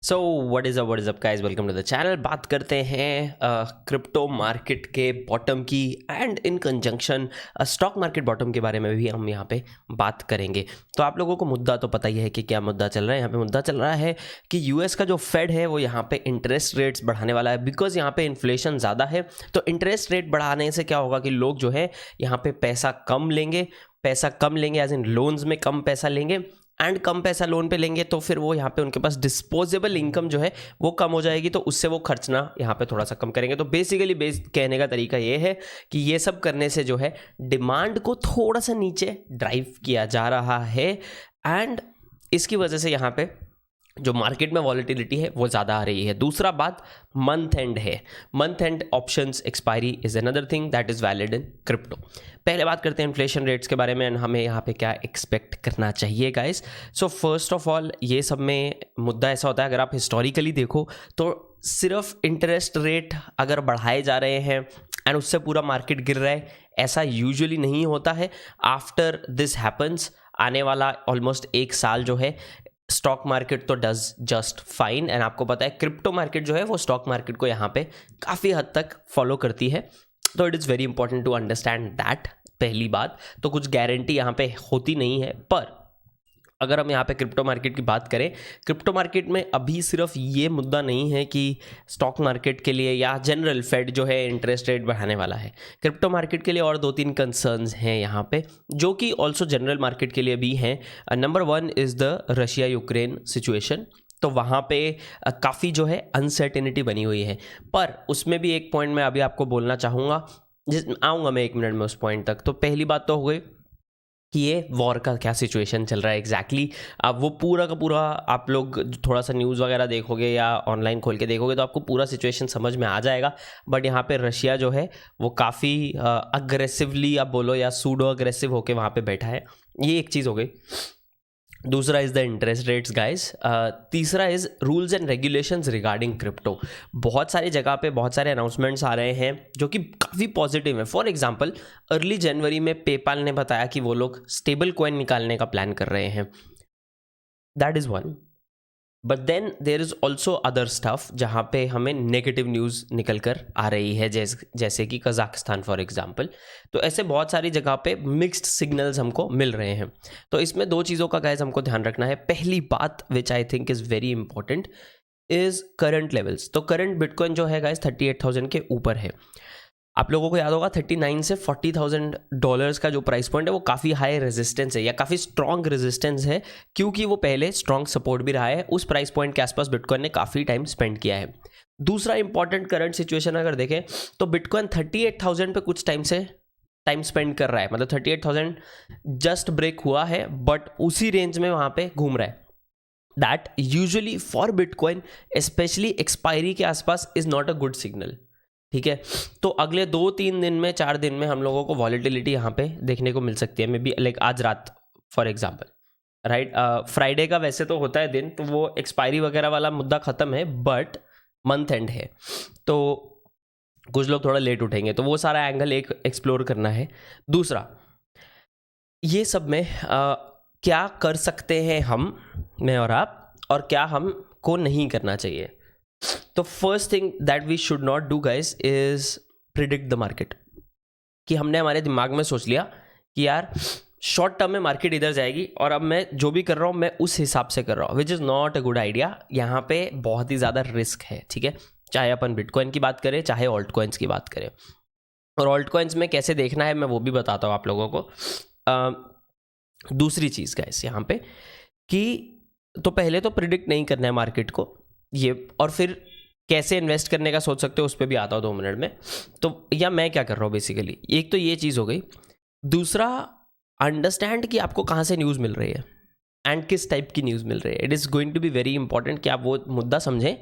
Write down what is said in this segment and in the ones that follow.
So what is up guys, welcome to the channel. बात करते हैं क्रिप्टो मार्केट के बॉटम की and in conjunction stock market bottom के बारे में भी हम यहाँ पे बात करेंगे। तो आप लोगों को मुद्दा तो पता ही है कि क्या मुद्दा चल रहा है। यहाँ पे मुद्दा चल रहा है कि यूएस का जो फेड है वो यहाँ पे इंटरेस्ट रेट्स बढ़ाने वाला है, बिकॉज यहाँ पे इन्फ्लेशन ज़्यादा है। तो इंटरेस्ट रेट बढ़ाने से क्या होगा कि लोग जो है यहाँ पे पैसा कम लेंगे एज इन लोन्स में कम पैसा लेंगे, एंड कम पैसा लोन पे लेंगे तो फिर वो यहाँ पे उनके पास डिस्पोजेबल इनकम जो है वो कम हो जाएगी, तो उससे वो खर्चना यहाँ पे थोड़ा सा कम करेंगे। तो बेसिकली कहने का तरीका ये है कि ये सब करने से जो है डिमांड को थोड़ा सा नीचे ड्राइव किया जा रहा है, एंड इसकी वजह से यहाँ पे जो मार्केट में वॉलेटिलिटी है वो ज़्यादा आ रही है। दूसरा बात मंथ एंड है। Month and options expiry is another thing that is valid in crypto. पहले बात करते हैं इन्फ्लेशन रेट्स के बारे में एंड हमें यहाँ पे क्या एक्सपेक्ट करना चाहिए guys. So first of all ये सब में मुद्दा ऐसा होता है, अगर आप हिस्टोरिकली देखो तो सिर्फ इंटरेस्ट रेट अगर बढ़ाए जा रहे हैं एंड उससे पूरा मार्केट गिर रहा है, ऐसा यूजुअली नहीं होता है। आफ्टर दिस हैपन्स आने वाला ऑलमोस्ट एक साल जो है स्टॉक मार्केट तो डज जस्ट फाइन, एंड आपको पता है क्रिप्टो मार्केट जो है वो स्टॉक मार्केट को यहाँ पे काफ़ी हद तक फॉलो करती है। तो it is very important to understand that. पहली बात तो कुछ गारंटी यहाँ पे होती नहीं है, पर अगर हम यहाँ पे क्रिप्टो मार्केट की बात करें, क्रिप्टो मार्केट में अभी सिर्फ ये मुद्दा नहीं है कि स्टॉक मार्केट के लिए या जनरल फेड जो है इंटरेस्ट रेट बढ़ाने वाला है। क्रिप्टो मार्केट के लिए और 2-3 कंसर्न्स हैं यहाँ पे जो कि ऑल्सो जनरल मार्केट के लिए भी हैं। Number 1 is the Russia Ukraine situation. तो वहाँ पे काफ़ी जो है अनसर्टेनिटी बनी हुई है, पर उसमें भी एक पॉइंट मैं अभी आपको बोलना चाहूँगा, आऊँगा मैं 1 मिनट में उस पॉइंट तक। तो पहली बात तो हो गई कि ये वॉर का क्या सिचुएशन चल रहा है एग्जैक्टली। अब वो पूरा का पूरा आप लोग थोड़ा सा न्यूज़ वगैरह देखोगे या ऑनलाइन खोल के देखोगे तो आपको पूरा सिचुएशन समझ में आ जाएगा। बट यहाँ पे रशिया जो है वो काफ़ी अग्रेसिवली आप बोलो या सूडो अग्रेसिव होके वहाँ पे बैठा है। ये एक चीज़ हो गई। दूसरा is the interest rates guys. तीसरा is rules and regulations regarding crypto. बहुत सारी जगह पे बहुत सारे अनाउंसमेंट्स आ रहे हैं जो कि काफ़ी पॉजिटिव है। फॉर एग्जांपल अर्ली जनवरी में पेपाल ने बताया कि वो लोग स्टेबल कॉइन निकालने का प्लान कर रहे हैं। That is one. But then there is also other stuff जहाँ पे हमें नेगेटिव न्यूज़ निकल कर आ रही है, जैसे कि कजाकिस्तान फॉर एग्जांपल। तो ऐसे बहुत सारी जगह पे मिक्स्ड सिग्नल्स हमको मिल रहे हैं। तो इसमें 2 चीज़ों का गाइस हमको ध्यान रखना है। पहली बात which I think is very important is current levels. तो करंट बिटकॉइन जो है गाइस 38,000 के ऊपर है। आप लोगों को याद होगा 39 से $40,000 का जो प्राइस पॉइंट है वो काफ़ी हाई रेजिस्टेंस है या काफ़ी स्ट्रॉन्ग रेजिस्टेंस है, क्योंकि वो पहले स्ट्रॉन्ग सपोर्ट भी रहा है। उस प्राइस पॉइंट के आसपास बिटकॉइन ने काफ़ी टाइम स्पेंड किया है। दूसरा इंपॉर्टेंट करंट सिचुएशन अगर देखें तो बिटकॉइन 38,000 पे कुछ टाइम से टाइम स्पेंड कर रहा है, मतलब 38,000 जस्ट ब्रेक हुआ है बट उसी रेंज में वहाँ पे घूम रहा है। That usually for bitcoin specially expiry के आसपास is not a good signal. ठीक है, तो अगले 2-3 दिन में 4 दिन में हम लोगों को वॉलेटिलिटी यहाँ पे देखने को मिल सकती है। मे बी लाइक आज रात फॉर एग्जांपल, राइट। फ्राइडे का वैसे तो होता है दिन, तो वो एक्सपायरी वगैरह वाला मुद्दा ख़त्म है, बट मंथ एंड है तो कुछ लोग थोड़ा लेट उठेंगे, तो वो सारा एंगल एक एक्सप्लोर करना है। दूसरा, ये सब में क्या कर सकते हैं हम, मैं और आप, और क्या हमको नहीं करना चाहिए। तो first thing that we should not do guys is predict the market. कि हमने हमारे दिमाग में सोच लिया कि यार शॉर्ट टर्म में मार्केट इधर जाएगी और अब मैं जो भी कर रहा हूँ मैं उस हिसाब से कर रहा हूँ, which is not a good idea. यहाँ पे बहुत ही ज़्यादा रिस्क है, ठीक है। चाहे अपन बिटकॉइन की बात करें चाहे ऑल्ट कॉइन्स की बात करें, और ऑल्ट कॉइन्स में कैसे देखना है मैं वो भी बताता हूँ आप लोगों को। दूसरी चीज़ गाइस यहाँ पे कि तो पहले तो प्रिडिक्ट नहीं करना है मार्केट को ये, और फिर कैसे इन्वेस्ट करने का सोच सकते हो उस पर भी आता हूँ 2 मिनट में। तो या मैं क्या कर रहा हूँ बेसिकली, एक तो ये चीज़ हो गई। दूसरा, अंडरस्टैंड कि आपको कहाँ से न्यूज़ मिल रही है एंड किस टाइप की न्यूज़ मिल रही है। It is going to be very important कि आप वो मुद्दा समझें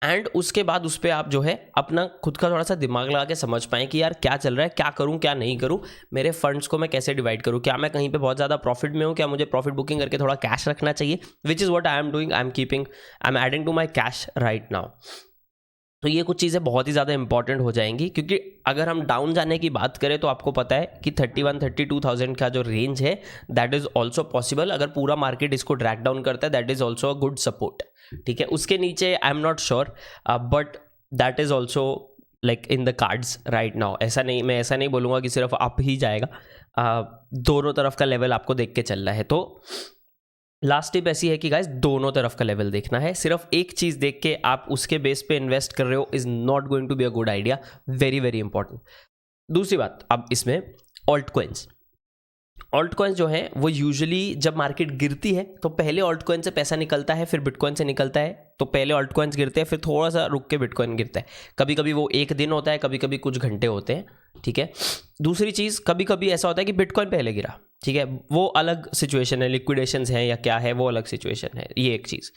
एंड उसके बाद उस पर आप जो है अपना खुद का थोड़ा सा दिमाग लगा के समझ पाएँ कि यार क्या चल रहा है, क्या करूँ क्या नहीं करूँ, मेरे फंड्स को मैं कैसे डिवाइड करूँ, क्या मैं कहीं पे बहुत ज़्यादा प्रॉफिट में हूँ, क्या मुझे प्रॉफिट बुकिंग करके थोड़ा कैश रखना चाहिए, which is what I am doing. I am adding to my cash right now. तो ये कुछ चीज़ें बहुत ही ज़्यादा इंपॉर्टेंट हो जाएंगी, क्योंकि अगर हम डाउन जाने की बात करें तो आपको पता है कि 31-32,000 का जो रेंज है दैट इज़ ऑल्सो पॉसिबल। अगर पूरा मार्केट इसको ड्रैग डाउन करता है that is also a good support, ठीक है। उसके नीचे I am not sure, but that is also like in the cards right now. मैं ऐसा नहीं बोलूँगा कि सिर्फ अप ही जाएगा, दोनों तरफ का लेवल आपको देख के चलना है। तो लास्ट टिप ऐसी है कि गाइस दोनों तरफ का लेवल देखना है। सिर्फ एक चीज़ देख के आप उसके बेस पे इन्वेस्ट कर रहे हो is not going to be a good idea, very very important. दूसरी बात, अब इसमें ऑल्ट कॉइन्स जो है वो यूजुअली जब मार्केट गिरती है तो पहले ऑल्ट कॉइन से पैसा निकलता है, फिर बिटकॉइन से निकलता है। तो पहले ऑल्ट कॉइन्स गिरते हैं, फिर थोड़ा सा रुक के बिटकॉइन गिरता है। कभी कभी वो एक दिन होता है, कभी कभी कुछ घंटे होते हैं, ठीक है। दूसरी चीज़, कभी कभी ऐसा होता है कि बिटकॉइन पहले गिरा, ठीक है, वो अलग सिचुएशन है, लिक्विडेशंस हैं या क्या है वो अलग सिचुएशन है, ये एक चीज़।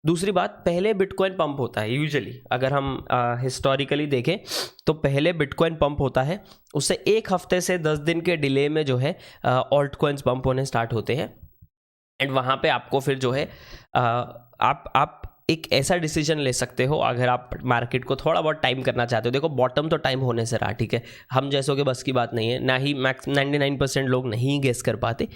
दूसरी बात, पहले बिटकॉइन पंप होता है यूजुअली, अगर हम हिस्टोरिकली देखें तो पहले बिटकॉइन पंप होता है, उससे एक हफ्ते से 10 दिन के डिले में जो है ऑल्ट कॉइन्स पंप होने स्टार्ट होते हैं। एंड वहाँ पे आपको फिर जो है आप एक ऐसा डिसीजन ले सकते हो, अगर आप मार्केट को थोड़ा बहुत टाइम करना चाहते हो। देखो बॉटम तो टाइम होने से रहा, ठीक है, हम जैसों के बस की बात नहीं है, ना ही मैक्स 99% लोग नहीं गेस कर पाते।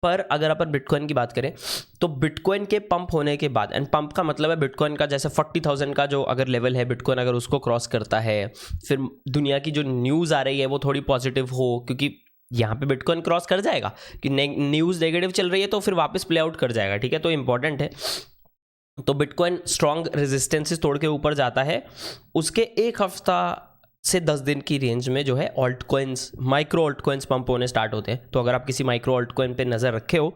पर अगर अपन बिटकॉइन की बात करें तो बिटकॉइन के पंप होने के बाद, एंड पंप का मतलब है बिटकॉइन का जैसे 40,000 का जो अगर लेवल है, बिटकॉइन अगर उसको क्रॉस करता है, फिर दुनिया की जो न्यूज़ आ रही है वो थोड़ी पॉजिटिव हो, क्योंकि यहाँ पे बिटकॉइन क्रॉस कर जाएगा कि न्यूज़ नेगेटिव चल रही है तो फिर वापस प्ले आउट कर जाएगा, ठीक है, तो इंपॉर्टेंट है। तो बिटकॉइन स्ट्रॉन्ग रेजिस्टेंसेस तोड़ के ऊपर जाता है, उसके एक हफ्ता से 10 दिन की रेंज में जो है alt coins, micro alt coins pump होने स्टार्ट होते हैं। तो अगर आप किसी माइक्रो ऑल्ट कॉइन पे नज़र रखे हो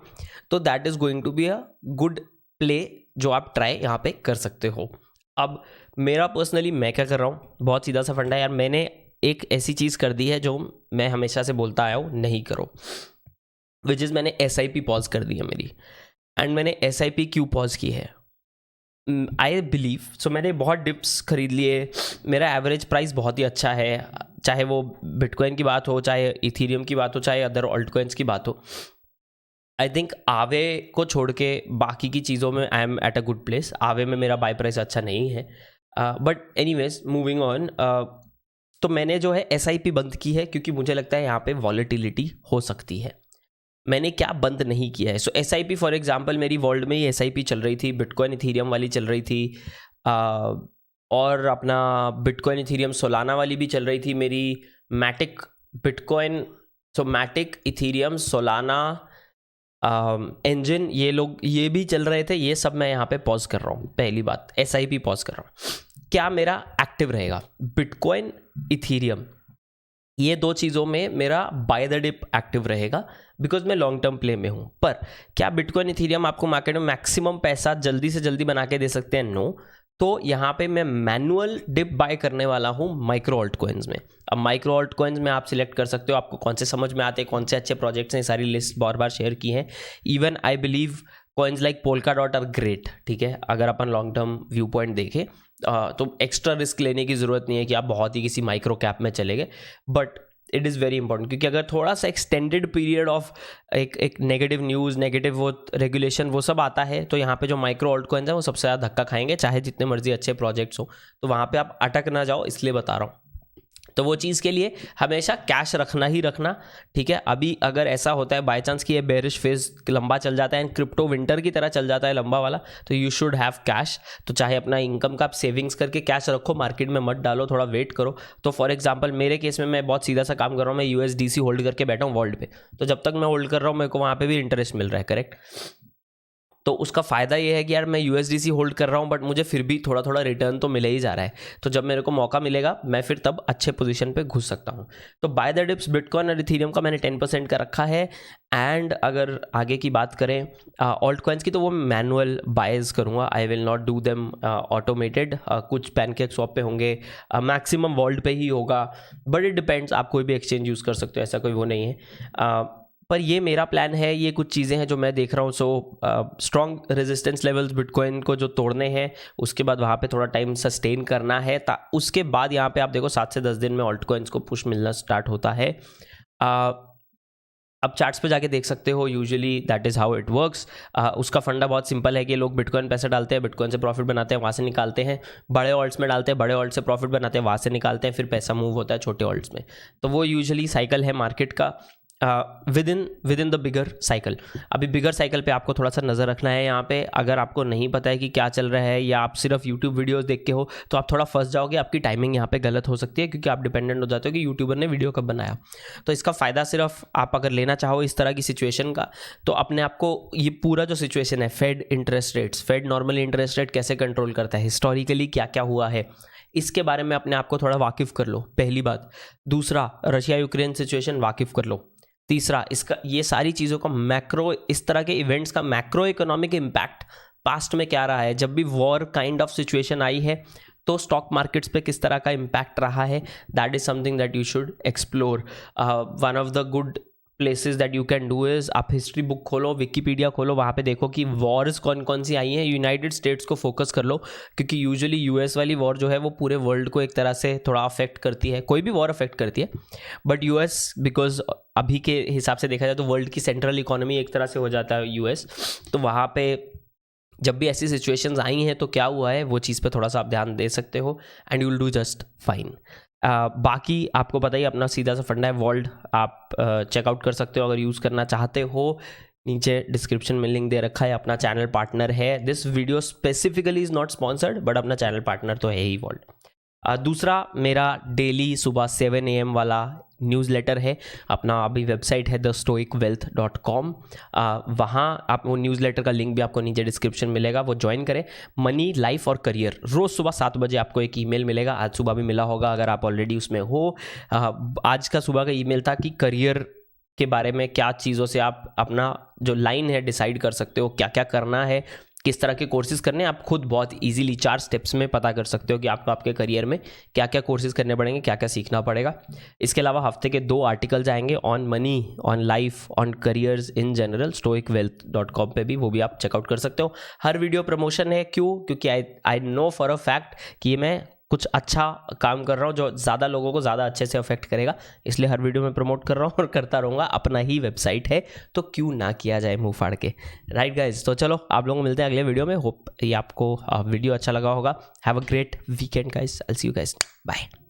तो that is going to be a good play, जो आप ट्राई यहाँ पे कर सकते हो। अब मेरा पर्सनली मैं क्या कर रहा हूँ, बहुत सीधा सा फंडा है यार, मैंने एक ऐसी चीज़ कर दी है जो मैं हमेशा से बोलता आया हूँ नहीं करो, विच इज़ मैंने SIP पॉज कर दी है मेरी। एंड मैंने SIP क्यों पॉज की है, आई बिलीव सो, मैंने बहुत डिप्स खरीद लिए, मेरा एवरेज प्राइस बहुत ही अच्छा है, चाहे वो बिटकॉइन की बात हो, चाहे इथीरियम की बात हो, चाहे अदर ऑल्ट कॉइन्स की बात हो। आई थिंक आवे को छोड़ के बाकी की चीज़ों में I am at a good place. आवे में मेरा बाय प्राइस अच्छा नहीं है, बट एनीवेज मूविंग ऑन। तो मैंने जो है SIP बंद की है क्योंकि मुझे लगता है यहाँ पे वॉलेटिलिटी हो सकती है। मैंने क्या बंद नहीं किया है, सो SIP फॉर एग्जांपल मेरी वर्ल्ड में ही SIP चल रही थी, बिटकॉइन इथीरियम वाली चल रही थी, और अपना बिटकॉइन इथीरियम सोलाना वाली भी चल रही थी मेरी, मैटिक बिटकॉइन, सो मैटिक इथीरियम सोलाना इंजन, ये भी चल रहे थे। ये सब मैं यहाँ पे पॉज कर रहा हूँ। पहली बात, SIP पॉज कर रहा हूँ। क्या मेरा एक्टिव रहेगा, बिटकॉइन इथीरियम, ये दो चीज़ों में मेरा बाय द डिप एक्टिव रहेगा, बिकॉज मैं लॉन्ग टर्म प्ले में हूँ। पर क्या बिटकॉइन इथीरियम आपको मार्केट में मैक्सिमम पैसा जल्दी से जल्दी बना के दे सकते हैं? नो। तो यहाँ पे मैं मैनुअल डिप बाय करने वाला हूँ माइक्रो ऑल्ट कॉइन्स में। अब माइक्रो ऑल्ट कॉइन्स में आप सिलेक्ट कर सकते हो आपको कौन से समझ में आते हैं, कौन से अच्छे प्रोजेक्ट्स हैं, सारी लिस्ट बार बार शेयर की है। Even I believe coins like Polkadot are great, ठीक है, अगर अपन लॉन्ग टर्म व्यू पॉइंट देखें तो एक्स्ट्रा रिस्क लेने की ज़रूरत नहीं है कि आप बहुत ही किसी माइक्रो कैप में चले गए, but it is very important, क्योंकि अगर थोड़ा सा एक्सटेंडेड पीरियड ऑफ एक नेगेटिव न्यूज़, नेगेटिव वो रेगुलेशन, वो सब आता है, तो यहाँ पे जो माइक्रो ऑल्ट कॉइन्स हैं वो सबसे ज़्यादा धक्का खाएंगे, चाहे जितने मर्जी अच्छे प्रोजेक्ट्स हो। तो वहाँ पे आप अटक ना जाओ, इसलिए बता रहा हूँ। तो वो चीज़ के लिए हमेशा कैश रखना ही रखना, ठीक है। अभी अगर ऐसा होता है बाय चांस कि ये बेरिश फेज लंबा चल जाता है एंड क्रिप्टो विंटर की तरह चल जाता है लंबा वाला, तो यू शुड हैव कैश। तो चाहे अपना इनकम का आप सेविंग्स करके कैश रखो, मार्केट में मत डालो, थोड़ा वेट करो। तो फॉर एग्जांपल मेरे केस में मैं बहुत सीधा सा काम कर रहा हूँ, मैं USDC होल्ड करके बैठा हूँ वर्ल्ड पे। तो जब तक मैं होल्ड कर रहा हूँ मेरे को वहाँ पे भी इंटरेस्ट मिल रहा है, करेक्ट। तो उसका फ़ायदा ये है कि यार मैं USDC होल्ड कर रहा हूँ, बट मुझे फिर भी थोड़ा थोड़ा रिटर्न तो मिले ही जा रहा है। तो जब मेरे को मौका मिलेगा मैं फिर तब अच्छे पोजीशन पे घुस सकता हूँ। तो बाय द डिप्स बिटकॉइन और इथीरियम का मैंने 10% का रखा है। एंड अगर आगे की बात करें ऑल्ट कॉइन्स की, तो वो मैनुअल बायज करूँगा, I will not do them automated. कुछ पैनकेक स्वैप पे होंगे, मैक्सिमम वर्ल्ड पे ही होगा, बट इट डिपेंड्स, आप कोई भी एक्सचेंज यूज़ कर सकते हो, ऐसा कोई वो नहीं है। पर ये मेरा प्लान है, ये कुछ चीज़ें हैं जो मैं देख रहा हूँ। So strong resistance levels bitcoin को जो तोड़ने हैं, उसके बाद वहाँ पे थोड़ा टाइम सस्टेन करना है, उसके बाद यहाँ पे आप देखो 7 से 10 दिन में ऑल्ट कॉइन्स को पुश मिलना स्टार्ट होता है। अब चार्ट्स पे जाके देख सकते हो, usually that is how it works. उसका फंडा बहुत सिंपल है कि लोग बिटकॉइन पैसे डालते हैं, बिटकॉइन से प्रॉफिट बनाते हैं, वहाँ से निकालते हैं, बड़े ऑल्ट्स में डालते हैं, बड़े ऑल्ट से प्रॉफिट बनाते हैं, वहाँ से निकालते हैं, फिर पैसा मूव होता है छोटे ऑल्ट्स में। तो वो यूजुअली साइकिल है मार्केट का with in the bigger cycle. अभी बिगर साइकिल पे आपको थोड़ा सा नज़र रखना है यहाँ पे। अगर आपको नहीं पता है कि क्या चल रहा है या आप सिर्फ यूट्यूब वीडियोस देख के हो तो आप थोड़ा फंस जाओगे, आपकी टाइमिंग यहाँ पे गलत हो सकती है, क्योंकि आप डिपेंडेंट हो जाते हो कि यूट्यूबर ने वीडियो कब बनाया। तो इसका फ़ायदा सिर्फ आप अगर लेना चाहो इस तरह की सिचुएशन का, तो अपने आप को ये पूरा जो सिचुएशन है, Fed interest rates, Fed normally interest rate कैसे कंट्रोल करता है, हिस्टोरिकली क्या क्या हुआ है, इसके बारे में अपने आप को थोड़ा वाकिफ़ कर लो, पहली बात। दूसरा, रशिया यूक्रेन सिचुएशन वाकिफ़ कर लो। तीसरा, इसका ये सारी चीज़ों का मैक्रो, इस तरह के इवेंट्स का मैक्रो इकोनॉमिक इम्पैक्ट पास्ट में क्या रहा है, जब भी वॉर काइंड ऑफ सिचुएशन आई है तो स्टॉक मार्केट्स पे किस तरह का इम्पैक्ट रहा है, that is something that you should explore. One of the good places that you can do is, आप हिस्ट्री बुक खोलो, विकीपीडिया खोलो, वहाँ पे देखो कि वॉर्स कौन कौन सी आई हैं। यूनाइटेड स्टेट्स को फोकस कर लो, क्योंकि यूजुअली यूएस वाली वॉर जो है वो पूरे वर्ल्ड को एक तरह से थोड़ा अफेक्ट करती है, कोई भी वॉर अफेक्ट करती है, बट यूएस बिकॉज अभी के हिसाब से देखा जाए तो वर्ल्ड की सेंट्रल इकोनॉमी एक तरह से हो जाता है यूएस। तो वहाँ पे जब भी ऐसी सिचुएशंस आई हैं तो क्या हुआ है वो चीज़ पे थोड़ा सा आप ध्यान दे सकते हो, and you will do just fine. बाकी आपको पता ही अपना सीधा सा फंडा है वॉल्ट, आप चेकआउट कर सकते हो अगर यूज़ करना चाहते हो। नीचे डिस्क्रिप्शन में लिंक दे रखा है, अपना चैनल पार्टनर है। This video specifically is not sponsored, but अपना चैनल पार्टनर तो है ही वॉल्ट। दूसरा, मेरा डेली सुबह 7 AM वाला न्यूज़लेटर है, अपना अभी वेबसाइट है thestoicwealth.com। वहाँ आप वो न्यूज़लेटर का लिंक भी आपको नीचे डिस्क्रिप्शन मिलेगा, वो ज्वाइन करें। मनी, लाइफ और करियर, रोज़ सुबह 7 बजे आपको एक ईमेल मिलेगा। आज सुबह भी मिला होगा अगर आप ऑलरेडी उसमें हो। आज का सुबह का ईमेल था कि करियर के बारे में क्या चीज़ों से आप अपना जो लाइन है डिसाइड कर सकते हो, क्या क्या करना है, किस तरह के कोर्सेज करने हैं। आप खुद बहुत इजीली 4 स्टेप्स में पता कर सकते हो कि आपको आपके करियर में क्या क्या कोर्सेज करने पड़ेंगे, क्या क्या सीखना पड़ेगा। इसके अलावा हफ्ते के 2 आर्टिकल्स आएंगे on money, on life, on careers in general, stoicwealth.com पे भी, वो भी आप चेकआउट कर सकते हो। हर वीडियो प्रमोशन है, क्यों? क्योंकि I know for a fact कि ये मैं कुछ अच्छा काम कर रहा हूँ जो ज़्यादा लोगों को ज़्यादा अच्छे से अफेक्ट करेगा, इसलिए हर वीडियो में प्रमोट कर रहा हूँ और करता रहूँगा। अपना ही वेबसाइट है तो क्यों ना किया जाए मुंह फाड़ के, राइट गाइज? तो चलो आप लोगों को मिलते हैं अगले वीडियो में। होप ये आपको वीडियो अच्छा लगा होगा। Have a great weekend guys, I will see you guys, bye.